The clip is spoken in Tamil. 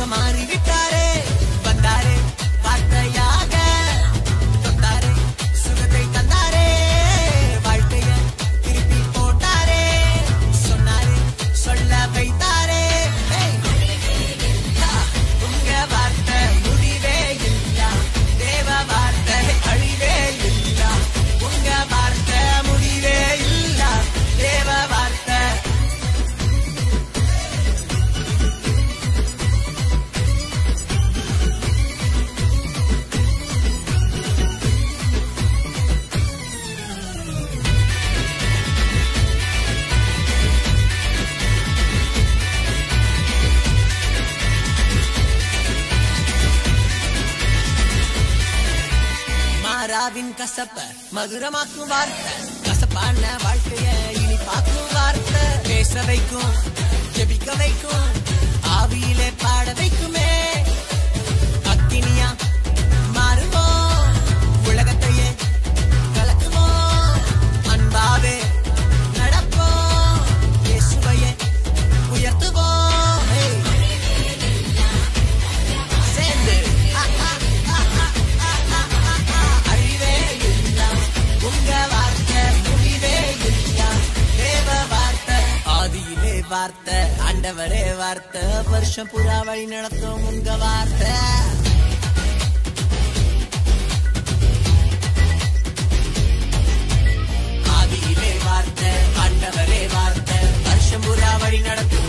மாறிவிட்டாரே வந்தாரே வார்த்தையாக தொட்டாரே சுகத்தை தந்தாரே வாழ்க்கைய திருப்பி போட்டாரே சொன்னாரே சொல்ல வைத்தாரே உங்க வார்த்தை முடிவே இல்ல தேவ வார்த்தை அழிவே இல்ல உங்க வார்த்தை முடிவே இல்ல தேவ வார்த்தை மாறாவின் கசப்ப மதுரமாக்கும் வார்த்தை கசப்பான வாழ்க்கைய இனிப்பாக்கும் வார்த்தை பேச வைக்கும் ஜெபிக்க வைக்கும் ஆவியிலே பாட வைக்குமே அக்கினியா மாறுவோம் உலகத்தையே கலக்குவோம் அன்பாவே நடப்போம் இயேசுவையே உயர்த்துவோம் சேர்ந்து உங்க வார்த்தை முடிவே இல்ல தேவ வார்த்தை ஆதியிலே வார்த்தை ஆண்டவரே வார்த்தை வருஷம் புறா வழி நடத்தும் உங்க வார்த்தை ஆதியிலே வார்த்தை ஆண்டவரே வார்த்தை வருஷம் புறா வழி நடத்தும்